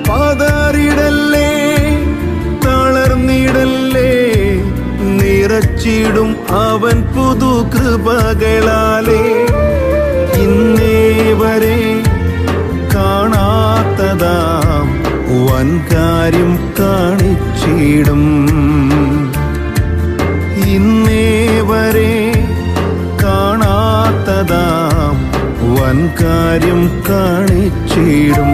പതറിടല്ലേ, തളർന്നിടല്ലേ, നിറച്ചിടും അവൻ പുതു കൃപകളാലേ. ഇന്നേ വരെ കാണാത്തതാം വൻകാര്യം കാണിച്ചിടും. ഇന്നേ വരെ കാണാത്തതാം വൻകാര്യം കാണിച്ചിടും.